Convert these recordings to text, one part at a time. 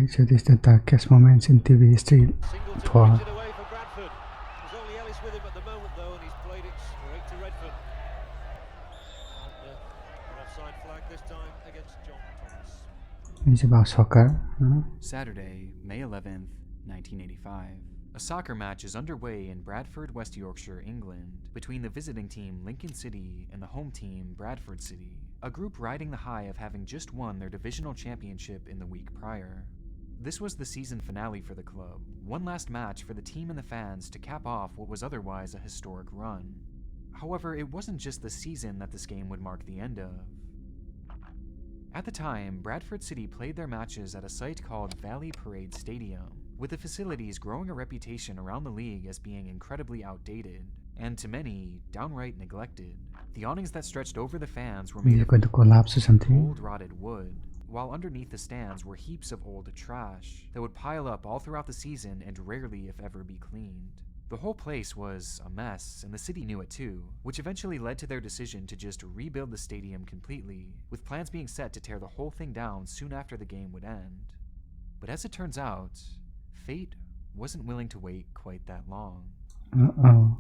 Okay, so this is the darkest moments in TV history for It away for Bradford. There's only Ellis with him at the moment though, and he's played it straight to Redford. And an offside flag this time against John Thomas. it's about soccer. Saturday, May 11th, 1985. A soccer match is underway in Bradford, West Yorkshire, England, between the visiting team Lincoln City and the home team Bradford City, a group riding the high of having just won their divisional championship in the week prior. This was the season finale for the club, one last match for the team and the fans to cap off what was otherwise a historic run. However, it wasn't just the season that this game would mark the end of. At the time, Bradford City played their matches at a site called Valley Parade Stadium, with the facilities growing a reputation around the league as being incredibly outdated, and to many, downright neglected. The awnings that stretched over the fans were made They're of going to collapse or something. old rotted wood, while underneath the stands were heaps of old trash that would pile up all throughout the season and rarely if ever be cleaned. The whole place was a mess, and the city knew it too, which eventually led to their decision to just rebuild the stadium completely, with plans being set to tear the whole thing down soon after the game would end. But as it turns out, fate wasn't willing to wait quite that long. Uh-oh.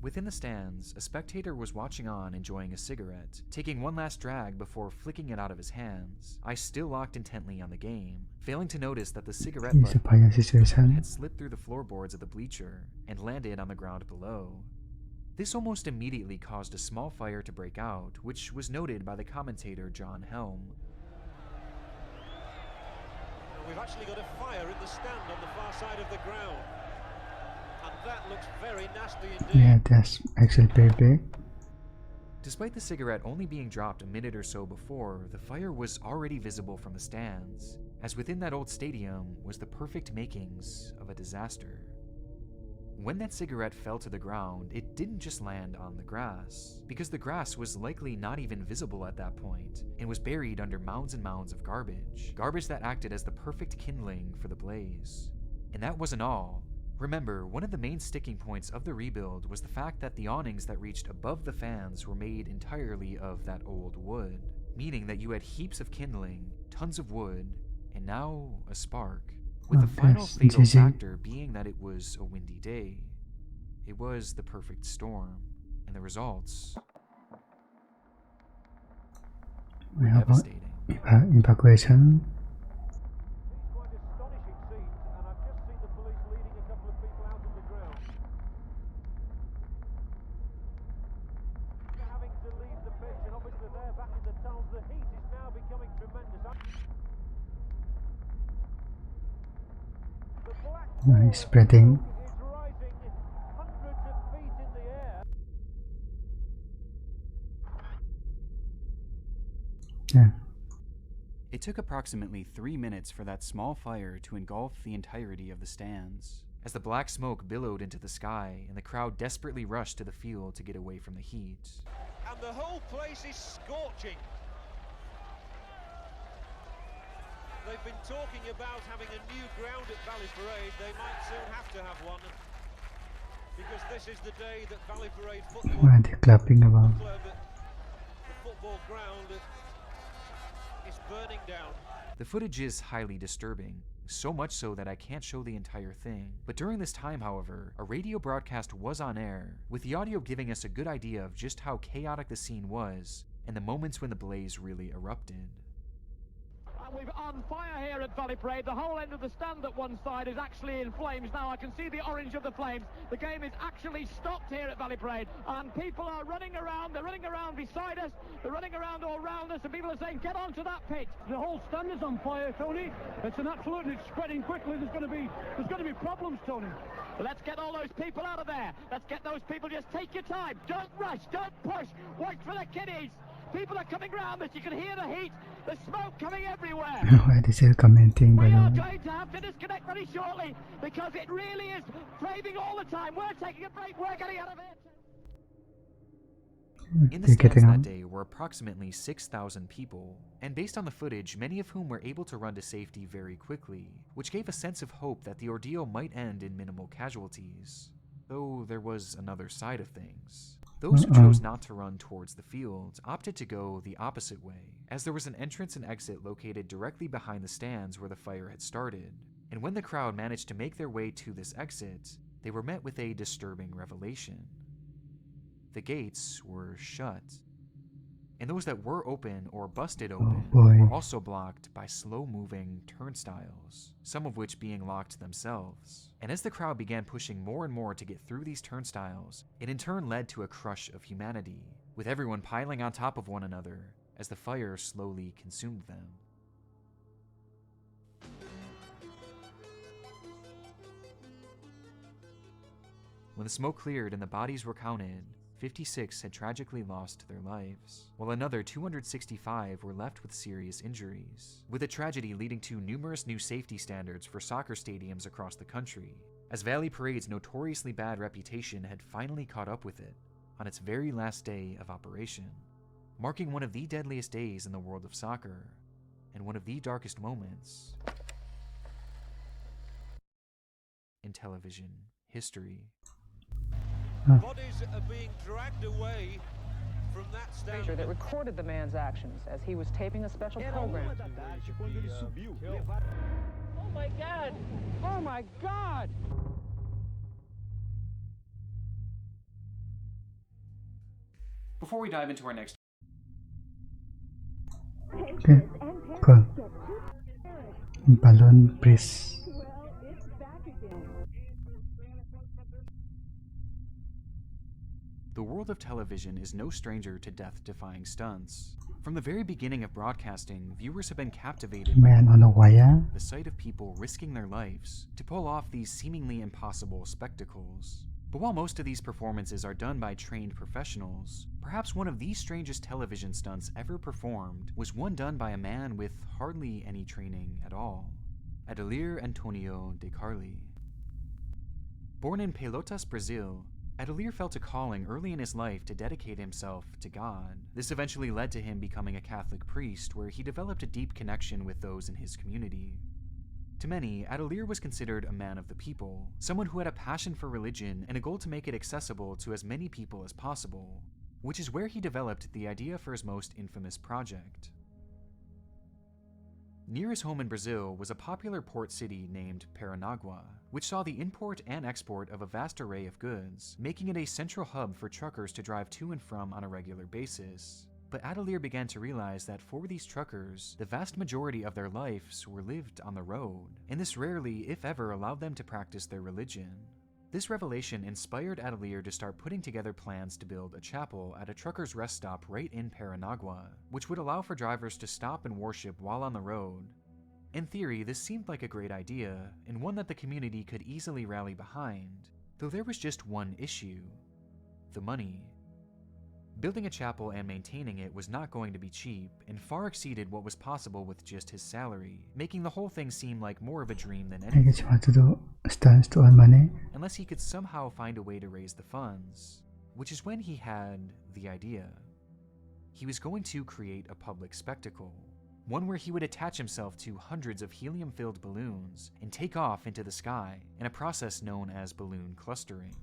Within the stands, a spectator was watching on, enjoying a cigarette, taking one last drag before flicking it out of his hands. I still locked intently on the game, failing to notice that the cigarette Isa butt pa yung situation. had slipped through the floorboards of the bleacher and landed on the ground below. This almost immediately caused a small fire to break out, which was noted by the commentator John Helm. We've actually got a fire in the stand on the far side of the ground. And that looks very nasty indeed. Yeah, that's actually very big. Despite the cigarette only being dropped a minute or so before, the fire was already visible from the stands, as within that old stadium was the perfect makings of a disaster. When that cigarette fell to the ground, it didn't just land on the grass, because the grass was likely not even visible at that point, and was buried under mounds and mounds of garbage that acted as the perfect kindling for the blaze. And that wasn't all. Remember, one of the main sticking points of the rebuild was the fact that the awnings that reached above the fans were made entirely of that old wood, meaning that you had heaps of kindling, tons of wood, and now a spark, with the final that's fatal easy. factor being that it was a windy day. It was the perfect storm, and the results We were have devastating. evacuation. These quite astonishing scenes, and I've just seen the police leading a couple of people out of the ground. They're having to leave the pitch, and obviously they're back in the tunnels. The heat is now becoming tremendous. The black Nice spreading. is rising hundreds of feet in the air. Yeah. It took approximately 3 minutes for that small fire to engulf the entirety of the stands, as the black smoke billowed into the sky and the crowd desperately rushed to the field to get away from the heat. And the whole place is scorching. They've been talking about having a new ground at Valley Parade. They might soon have to have one, because this is the day that Valley Parade Football What are they clapping about? Club, the football ground, is burning down. The footage is highly disturbing, so much so that I can't show the entire thing. But during this time, however, a radio broadcast was on air, with the audio giving us a good idea of just how chaotic the scene was, and the moments when the blaze really erupted. We're on fire here at Valley Parade. The whole end of the stand at one side is actually in flames now. I can see the orange of the flames. The game is actually stopped here at Valley Parade, and people are running around. They're running around beside us. They're running around all around us, and people are saying, "Get onto that pitch." The whole stand is on fire, Tony. It's an absolute, it's spreading quickly. There's going to be problems, Tony. Let's get all those people out of there. Let's get those people. Just take your time. Don't rush. Don't push. Wait for the kiddies. People are coming round us. You can hear the heat. The smoke coming everywhere. Why are they still commenting, by We the are way? going to have to disconnect very shortly, because it really is flaming all the time. We're taking a break. We're getting out of it. In the They're stands getting that out. day were approximately 6,000 people, and based on the footage, many of whom were able to run to safety very quickly, which gave a sense of hope that the ordeal might end in minimal casualties. Though there was another side of things. Those who chose not to run towards the field opted to go the opposite way, as there was an entrance and exit located directly behind the stands where the fire had started. And when the crowd managed to make their way to this exit, they were met with a disturbing revelation. The gates were shut, and those that were open or busted open were also blocked by slow-moving turnstiles, some of which being locked themselves. And as the crowd began pushing more and more to get through these turnstiles, it in turn led to a crush of humanity, with everyone piling on top of one another as the fire slowly consumed them. When the smoke cleared and the bodies were counted, 56 had tragically lost their lives, while another 265 were left with serious injuries, with the tragedy leading to numerous new safety standards for soccer stadiums across the country, as Valley Parade's notoriously bad reputation had finally caught up with it on its very last day of operation, marking one of the deadliest days in the world of soccer, and one of the darkest moments in television history. Bodies are being dragged away from that stand. That recorded the man's actions as he was taping a special program. Oh my God! Oh my God! Before we dive into our next Okay, cool. Balloon breeze. The world of television is no stranger to death-defying stunts. From the very beginning of broadcasting, viewers have been captivated by Man on a wire. the sight of people risking their lives to pull off these seemingly impossible spectacles. But while most of these performances are done by trained professionals, perhaps one of the strangest television stunts ever performed was one done by a man with hardly any training at all, Adelir Antonio de Carli. Born in Pelotas, Brazil, Adelir felt a calling early in his life to dedicate himself to God. This eventually led to him becoming a Catholic priest, where he developed a deep connection with those in his community. To many, Adelir was considered a man of the people, someone who had a passion for religion and a goal to make it accessible to as many people as possible, which is where he developed the idea for his most infamous project. Near his home in Brazil was a popular port city named Paranagua, which saw the import and export of a vast array of goods, making it a central hub for truckers to drive to and from on a regular basis. But Adelir began to realize that for these truckers, the vast majority of their lives were lived on the road, and this rarely, if ever, allowed them to practice their religion. This revelation inspired Adelir to start putting together plans to build a chapel at a trucker's rest stop right in Paranagua, which would allow for drivers to stop and worship while on the road. In theory, this seemed like a great idea, and one that the community could easily rally behind, though there was just one issue: the money. Building a chapel and maintaining it was not going to be cheap, and far exceeded what was possible with just his salary, making the whole thing seem like more of a dream than I anything, just want to do stunts to earn money. unless he could somehow find a way to raise the funds, which is when he had the idea. He was going to create a public spectacle, one where he would attach himself to hundreds of helium-filled balloons and take off into the sky in a process known as balloon clustering.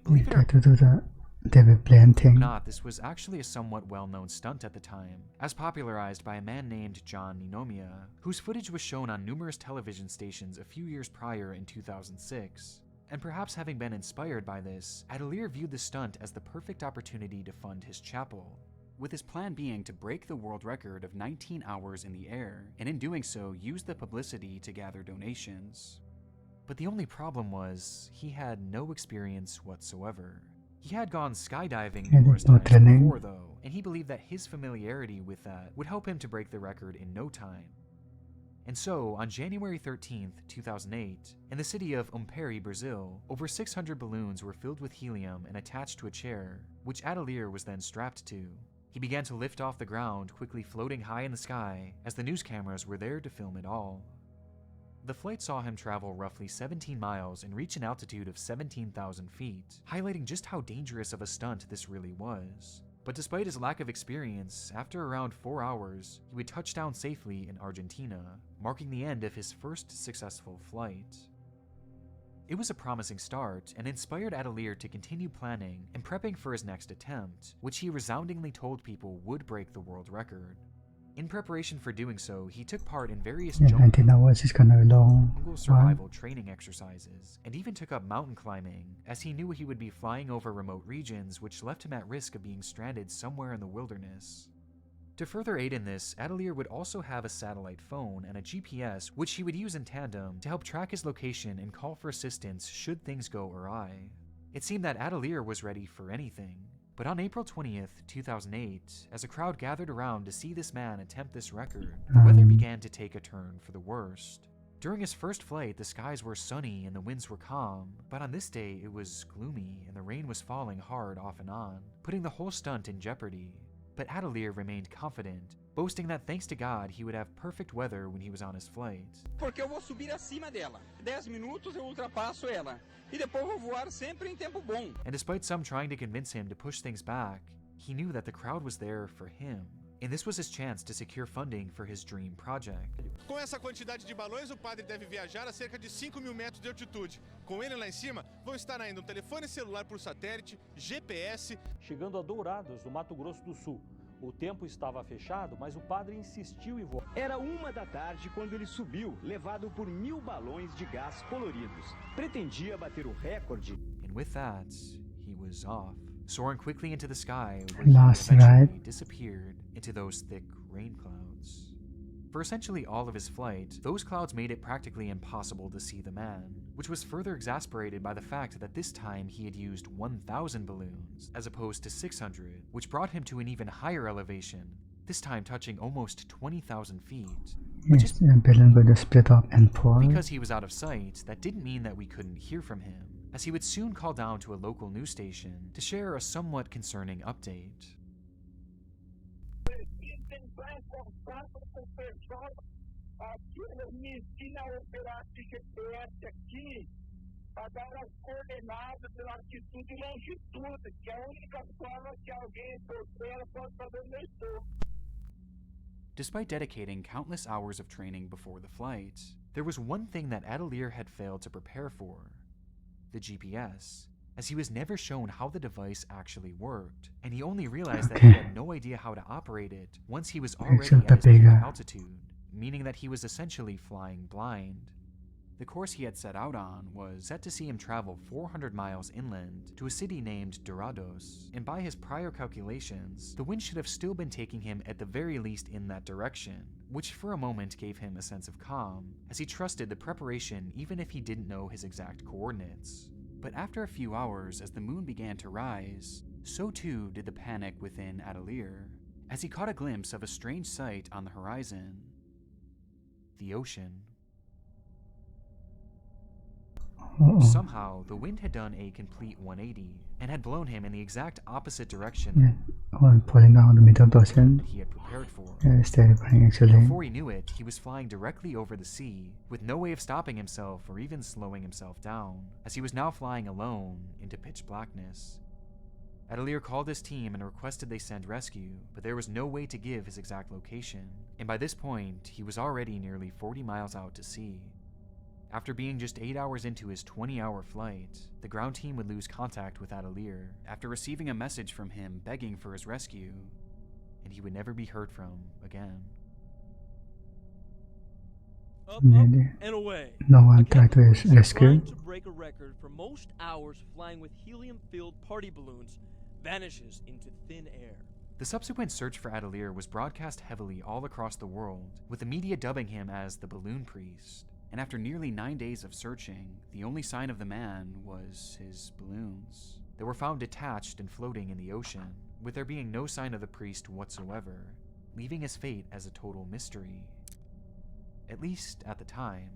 We Believe it try or to do the David Blaine thing. not, this was actually a somewhat well-known stunt at the time, as popularized by a man named John Ninomia, whose footage was shown on numerous television stations a few years prior in 2006. And perhaps having been inspired by this, Adelir viewed the stunt as the perfect opportunity to fund his chapel, with his plan being to break the world record of 19 hours in the air, and in doing so use the publicity to gather donations. But the only problem was, he had no experience whatsoever. He had gone skydiving Yeah, numerous there's no times training. before though, and he believed that his familiarity with that would help him to break the record in no time. And so, on January 13th, 2008, in the city of Umpere, Brazil, over 600 balloons were filled with helium and attached to a chair, which Adelir was then strapped to. He began to lift off the ground, quickly floating high in the sky, as the news cameras were there to film it all. The flight saw him travel roughly 17 miles and reach an altitude of 17,000 feet, highlighting just how dangerous of a stunt this really was. But despite his lack of experience, after around 4 hours, he would touch down safely in Argentina, marking the end of his first successful flight. It was a promising start and inspired Adelier to continue planning and prepping for his next attempt, which he resoundingly told people would break the world record. In preparation for doing so, he took part in various Yeah, 19 hours is kind of long. jungle survival training exercises, and even took up mountain climbing, as he knew he would be flying over remote regions which left him at risk of being stranded somewhere in the wilderness. To further aid in this, Adelier would also have a satellite phone and a GPS which he would use in tandem to help track his location and call for assistance should things go awry. It seemed that Adelier was ready for anything. But on April 20th, 2008, as a crowd gathered around to see this man attempt this record, the weather began to take a turn for the worst. During his first flight, the skies were sunny and the winds were calm, but on this day it was gloomy and the rain was falling hard off and on, putting the whole stunt in jeopardy. But Adelier remained confident, boasting that thanks to God he would have perfect weather when he was on his flight. Porque eu vou subir acima dela. 10 minutos eu ultrapasso ela. E depois vou voar sempre em tempo bom. And despite some trying to convince him to push things back, he knew that the crowd was there for him, and this was his chance to secure funding for his dream project. Com essa quantidade de balões, o padre deve viajar a cerca de 5.000 metros de altitude. Com ele lá em cima, vão estar ainda um telefone celular por satélite, GPS. Chegando a Dourados, no Mato Grosso do Sul. O tempo estava fechado, mas o padre insistiu em voar. Era 1 da tarde quando ele subiu, levado por 1.000 balões de gás coloridos. Pretendia bater o recorde. And with that, he was off, soaring quickly into the sky, where Last he eventually ride. disappeared into those thick rain clouds. For essentially all of his flight, those clouds made it practically impossible to see the man, which was further exasperated by the fact that this time he had used 1,000 balloons, as opposed to 600, which brought him to an even higher elevation, this time touching almost 20,000 feet. Yes, the balloon would split up and fall. Because he was out of sight, that didn't mean that we couldn't hear from him, as he would soon call down to a local news station to share a somewhat concerning update. Despite dedicating countless hours of training before the flight, there was one thing that Adelier had failed to prepare for: the GPS, as he was never shown how the device actually worked, and he only realized that he had no idea how to operate it once he was already at his peak altitude, meaning that he was essentially flying blind. The course he had set out on was set to see him travel 400 miles inland to a city named Dourados, and by his prior calculations, the wind should have still been taking him at the very least in that direction, which for a moment gave him a sense of calm, as he trusted the preparation even if he didn't know his exact coordinates. But after a few hours, as the moon began to rise, so too did the panic within Adelier, as he caught a glimpse of a strange sight on the horizon: the ocean. Somehow, the wind had done a complete 180 and had blown him in the exact opposite direction falling down the middle of the ocean. he had prepared for. Yeah, it's terrifying actually. Before he knew it, he was flying directly over the sea, with no way of stopping himself or even slowing himself down, as he was now flying alone into pitch blackness. Adelier called his team and requested they send rescue, but there was no way to give his exact location, and by this point, he was already nearly 40 miles out to sea. After being just 8 hours into his 20-hour flight, the ground team would lose contact with Adelier after receiving a message from him begging for his rescue, and he would never be heard from again. Up and away. No one tried to rescue. Trying to break a record for most hours flying with helium-filled party balloons vanishes into thin air. The subsequent search for Adelier was broadcast heavily all across the world, with the media dubbing him as the Balloon Priest. And after nearly 9 days of searching, the only sign of the man was his balloons. They were found detached and floating in the ocean, with there being no sign of the priest whatsoever, leaving his fate as a total mystery. At least at the time.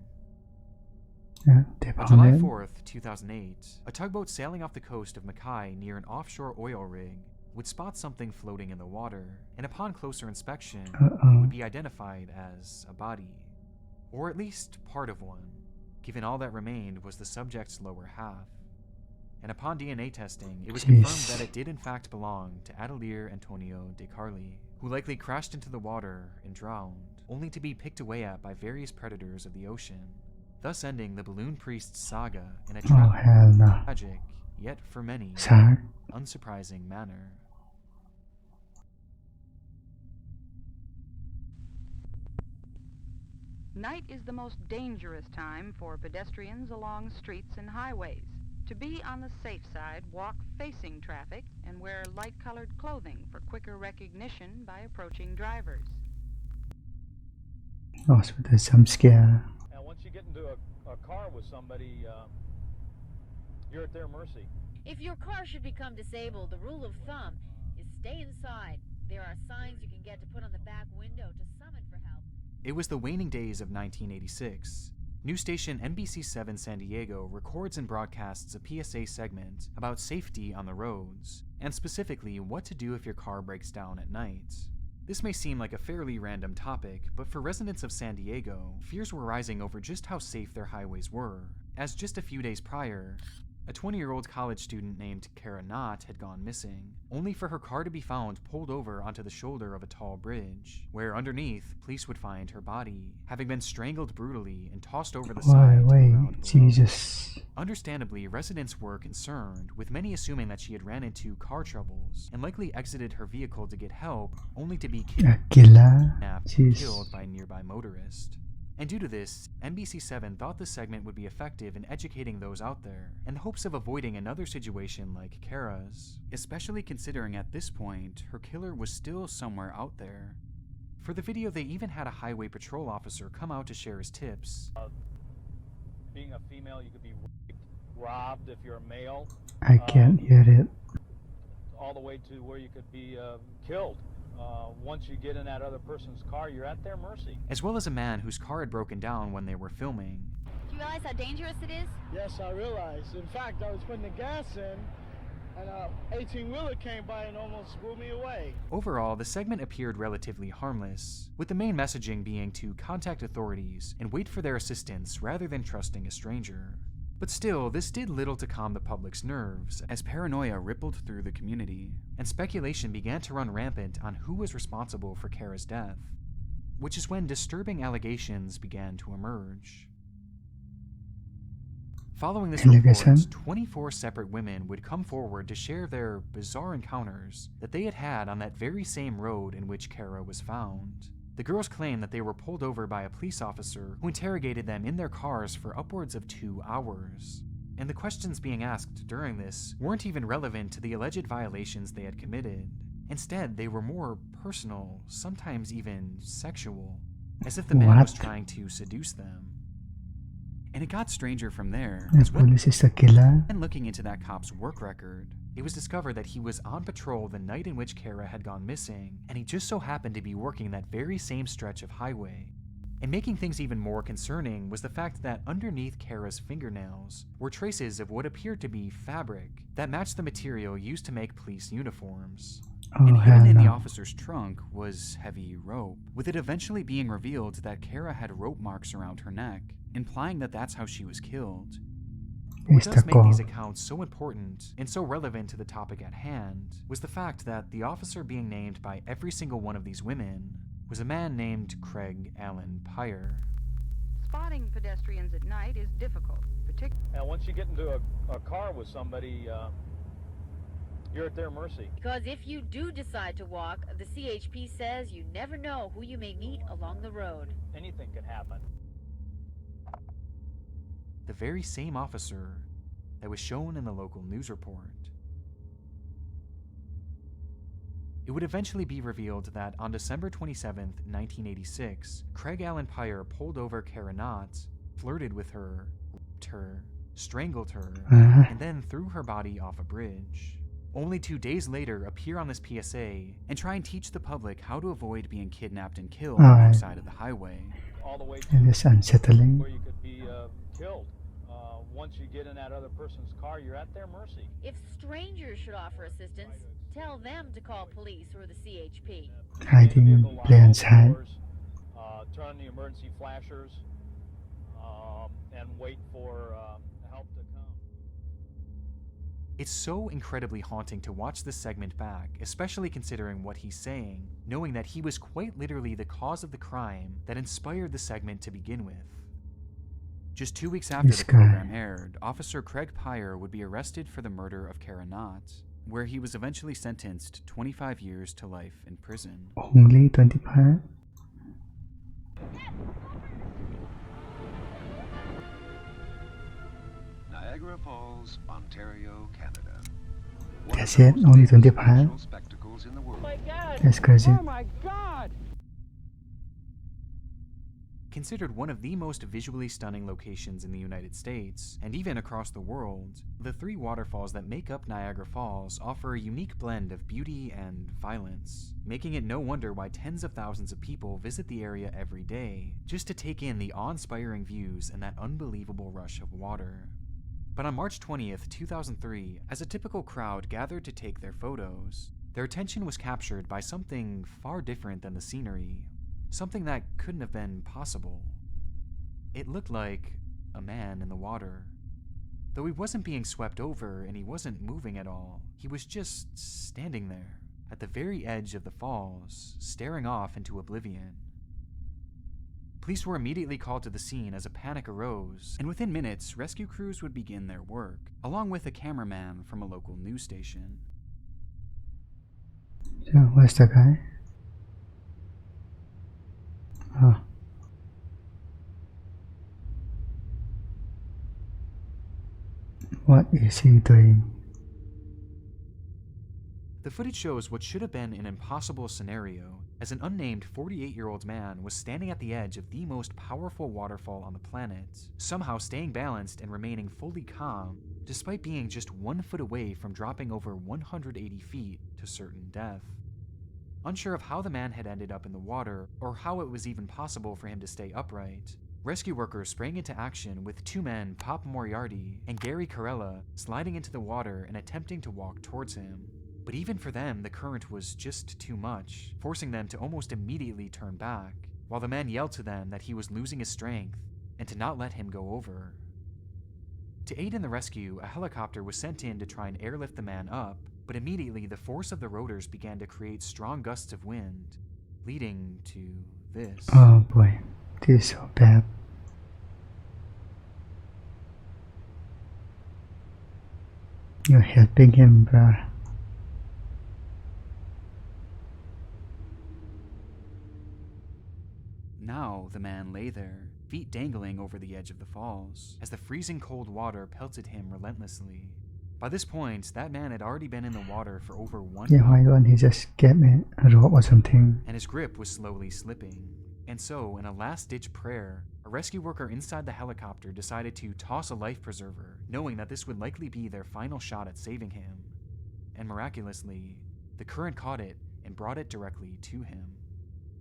Yeah, on July 4th, 2008, a tugboat sailing off the coast of Mackay near an offshore oil rig would spot something floating in the water, and upon closer inspection, it would be identified as a body. Or at least part of one, given all that remained was the subject's lower half. And upon DNA testing, it was confirmed that it did in fact belong to Adelier Antonio de Carli, who likely crashed into the water and drowned, only to be picked away at by various predators of the ocean. thus ending the Balloon Priest's saga in a Oh, hell no. tragic, yet for many, Sad. unsurprising manner. Night is the most dangerous time for pedestrians along streets and highways. To be on the safe side, walk facing traffic and wear light-colored clothing for quicker recognition by approaching drivers. Oh, so there's some scare. And once you get into a car with somebody, you're at their mercy. If your car should become disabled, the rule of thumb is stay inside. There are signs you can get to put on the back window to summon for help. It was the waning days of 1986. News station NBC7 San Diego records and broadcasts a PSA segment about safety on the roads, and specifically what to do if your car breaks down at night. This may seem like a fairly random topic, but for residents of San Diego, fears were rising over just how safe their highways were, as just a few days prior, a 20-year-old college student named Kara Knott had gone missing, only for her car to be found pulled over onto the shoulder of a tall bridge, where underneath, police would find her body, having been strangled brutally and tossed over the side to the ground below. Jesus. Understandably, residents were concerned, with many assuming that she had ran into car troubles and likely exited her vehicle to get help, only to be kidnapped and killed by a nearby motorist. And due to this, NBC7 thought the segment would be effective in educating those out there, in the hopes of avoiding another situation like Kara's, especially considering at this point, her killer was still somewhere out there. For the video, they even had a highway patrol officer come out to share his tips. Being a female, you could be raped, robbed if you're a male. I can't hear it. All the way to where you could be killed. Once you get in that other person's car, you're at their mercy. As well as a man whose car had broken down when they were filming. Do you realize how dangerous it is? Yes, I realize. In fact, I was putting the gas in, and an 18-wheeler came by and almost blew me away. Overall, the segment appeared relatively harmless, with the main messaging being to contact authorities and wait for their assistance rather than trusting a stranger. But still, this did little to calm the public's nerves, as paranoia rippled through the community, and speculation began to run rampant on who was responsible for Kara's death, which is when disturbing allegations began to emerge. Following this report, 24 separate women would come forward to share their bizarre encounters that they had had on that very same road in which Kara was found. The girls claimed that they were pulled over by a police officer who interrogated them in their cars for upwards of 2 hours. And the questions being asked during this weren't even relevant to the alleged violations they had committed. Instead, they were more personal, sometimes even sexual, as if the man was trying to seduce them. And it got stranger from there, as when looking into that cop's work record, it was discovered that he was on patrol the night in which Kara had gone missing, and he just so happened to be working that very same stretch of highway. And making things even more concerning was the fact that underneath Kara's fingernails were traces of what appeared to be fabric that matched the material used to make police uniforms. And hidden in the officer's trunk was heavy rope, with it eventually being revealed that Kara had rope marks around her neck, implying that that's how she was killed. What does make these accounts so important and so relevant to the topic at hand was the fact that the officer being named by every single one of these women was a man named Craig Allen Pyre. Spotting pedestrians at night is difficult, particularly. And once you get into a car with somebody, you're at their mercy. Because if you do decide to walk, the CHP says you never know who you may meet along the road. Anything can happen. The very same officer that was shown in the local news report. It would eventually be revealed that on December 27, 1986, Craig Allen Pyre pulled over Kara Knott, flirted with her, raped her, strangled her, and then threw her body off a bridge. Only 2 days later appear on this PSA and try and teach the public how to avoid being kidnapped and killed alongside of the highway. All the way to it is unsettling. where you could be killed. Once you get in that other person's car, you're at their mercy. If strangers should offer assistance, tell them to call police or the CHP. Hiding in plain sight. Turn on the emergency flashers and wait for help to come. It's so incredibly haunting to watch this segment back, especially considering what he's saying, knowing that he was quite literally the cause of the crime that inspired the segment to begin with. Just 2 weeks after This the guy. program aired, Officer Craig Pyre would be arrested for the murder of Kara Knott, where he was eventually sentenced 25 years to life in prison. Only 25? Niagara Falls, Ontario, Canada. That's it? Only 25? Spectacles in the world. That's crazy. Oh my God! Considered one of the most visually stunning locations in the United States, and even across the world, the 3 waterfalls that make up Niagara Falls offer a unique blend of beauty and violence, making it no wonder why tens of thousands of people visit the area every day just to take in the awe-inspiring views and that unbelievable rush of water. But on March 20th, 2003, as a typical crowd gathered to take their photos, their attention was captured by something far different than the scenery. Something that couldn't have been possible. It looked like a man in the water. Though he wasn't being swept over and he wasn't moving at all, he was just standing there, at the very edge of the falls, staring off into oblivion. Police were immediately called to the scene as a panic arose, and within minutes, rescue crews would begin their work, along with a cameraman from a local news station. So, where's the guy? Oh. What is he doing? The footage shows what should have been an impossible scenario, as an unnamed 48-year-old man was standing at the edge of the most powerful waterfall on the planet, somehow staying balanced and remaining fully calm, despite being just 1 foot away from dropping over 180 feet to certain death. Unsure of how the man had ended up in the water, or how it was even possible for him to stay upright, rescue workers sprang into action with 2 men, Pop Moriarty and Gary Carella, sliding into the water and attempting to walk towards him. But even for them, the current was just too much, forcing them to almost immediately turn back, while the man yelled to them that he was losing his strength and to not let him go over. To aid in the rescue, a helicopter was sent in to try and airlift the man up, but immediately the force of the rotors began to create strong gusts of wind, leading to this. Oh boy, this is so bad. You're helping him, bruh. Now the man lay there, feet dangling over the edge of the falls, as the freezing cold water pelted him relentlessly. By this point, that man had already been in the water for over 1 Yeah, why hour, don't he just get me a rope or something? and his grip was slowly slipping. And so, in a last-ditch prayer, a rescue worker inside the helicopter decided to toss a life preserver, knowing that this would likely be their final shot at saving him. And miraculously, the current caught it and brought it directly to him.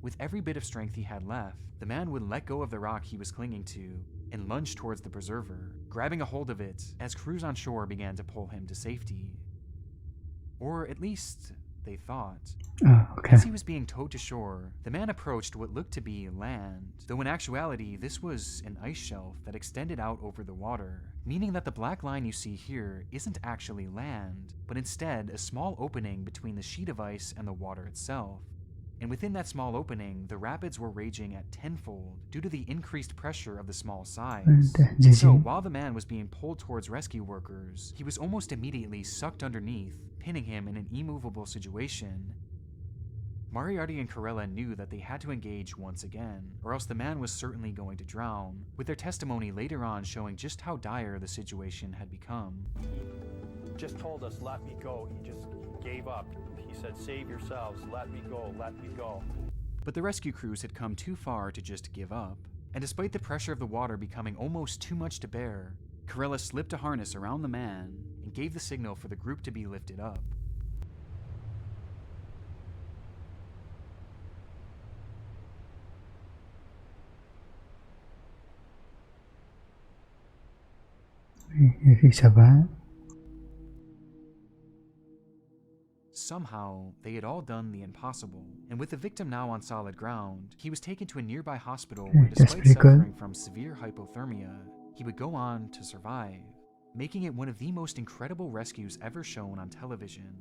With every bit of strength he had left, the man would let go of the rock he was clinging to and lunge towards the preserver, grabbing a hold of it as crews on shore began to pull him to safety. Or at least, they thought. Oh, okay. As he was being towed to shore, the man approached what looked to be land, though in actuality this was an ice shelf that extended out over the water, meaning that the black line you see here isn't actually land, but instead a small opening between the sheet of ice and the water itself. And within that small opening, the rapids were raging at tenfold due to the increased pressure of the small size. And so, while the man was being pulled towards rescue workers, he was almost immediately sucked underneath, pinning him in an immovable situation. Moriarty and Carella knew that they had to engage once again, or else the man was certainly going to drown, with their testimony later on showing just how dire the situation had become. Just told us, let me go. He just gave up. He said, save yourselves, let me go, let me go. But the rescue crews had come too far to just give up, and despite the pressure of the water becoming almost too much to bear, Carella slipped a harness around the man and gave the signal for the group to be lifted up. If he survived? Somehow, they had all done the impossible, and with the victim now on solid ground, he was taken to a nearby hospital where, despite suffering from severe hypothermia, he would go on to survive, making it one of the most incredible rescues ever shown on television.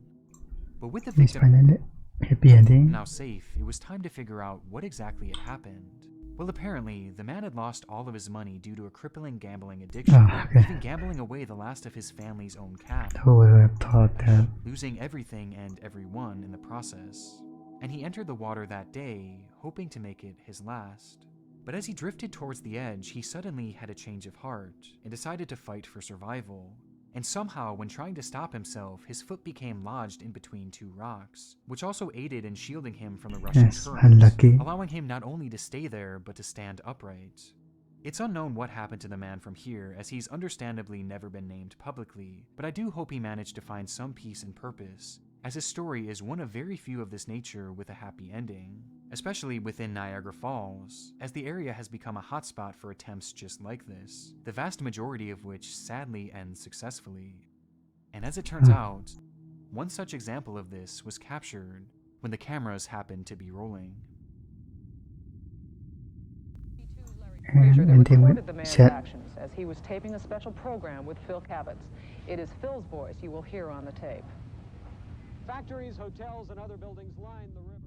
But with the victim Happy ending. now safe, it was time to figure out what exactly had happened. Well, apparently, the man had lost all of his money due to a crippling gambling addiction, even gambling away the last of his family's own cat, Who would have thought that? losing everything and everyone in the process. And he entered the water that day, hoping to make it his last. But as he drifted towards the edge, he suddenly had a change of heart and decided to fight for survival. And somehow, when trying to stop himself, his foot became lodged in between two rocks, which also aided in shielding him from the rushing current, unlucky. allowing him not only to stay there, but to stand upright. It's unknown what happened to the man from here, as he's understandably never been named publicly, but I do hope he managed to find some peace and purpose, as his story is one of very few of this nature with a happy ending, especially within Niagara Falls, as the area has become a hotspot for attempts just like this, the vast majority of which sadly end successfully. And as it turns out, one such example of this was captured when the cameras happened to be rolling. And they recorded the man's said, actions as he was taping a special program with Phil Kavitz. It is Phil's voice you will hear on the tape. Factories, hotels, and other buildings line the river.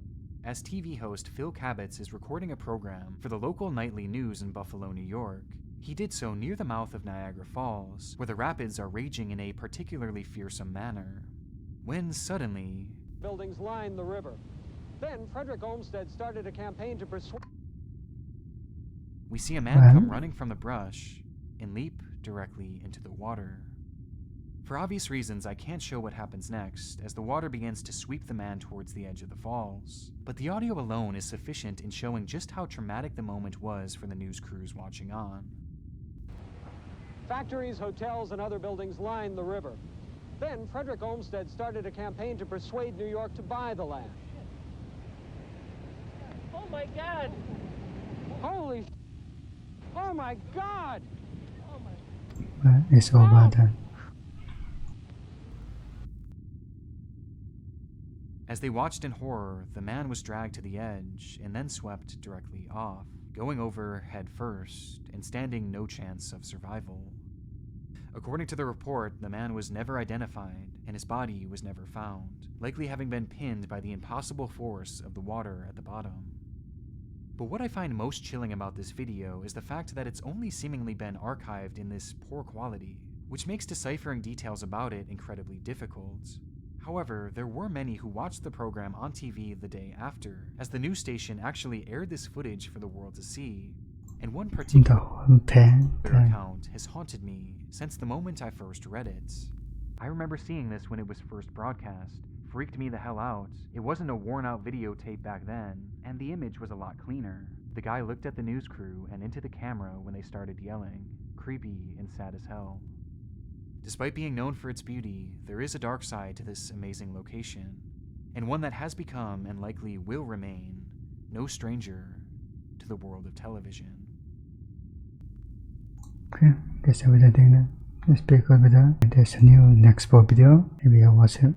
As TV host Phil Kavitz is recording a program for the local nightly news in Buffalo, New York, he did so near the mouth of Niagara Falls, where the rapids are raging in a particularly fearsome manner. When suddenly, Buildings line the river. Then Frederick Olmsted started a campaign to persuade. we see a man come running from the brush and leap directly into the water. For obvious reasons, I can't show what happens next, as the water begins to sweep the man towards the edge of the falls, but the audio alone is sufficient in showing just how traumatic the moment was for the news crews watching on. Factories, hotels, and other buildings line the river. Then Frederick Olmsted started a campaign to persuade New York to buy the land. Oh my God! Holy oh my God! well, it's over then. As they watched in horror, the man was dragged to the edge and then swept directly off, going over head first and standing no chance of survival. According to the report, the man was never identified and his body was never found, likely having been pinned by the impossible force of the water at the bottom. But what I find most chilling about this video is the fact that it's only seemingly been archived in this poor quality, which makes deciphering details about it incredibly difficult. However, there were many who watched the program on TV the day after, as the news station actually aired this footage for the world to see, and one particular account has haunted me since the moment I first read it. I remember seeing this when it was first broadcast. Freaked me the hell out. It wasn't a worn-out videotape back then, and the image was a lot cleaner. The guy looked at the news crew and into the camera when they started yelling. Creepy and sad as hell. Despite being known for its beauty, there is a dark side to this amazing location, and one that has become, and likely will remain, no stranger to the world of television. Okay, that's everything then. Let's pick up with that. There's a new next video. Maybe I'll watch it.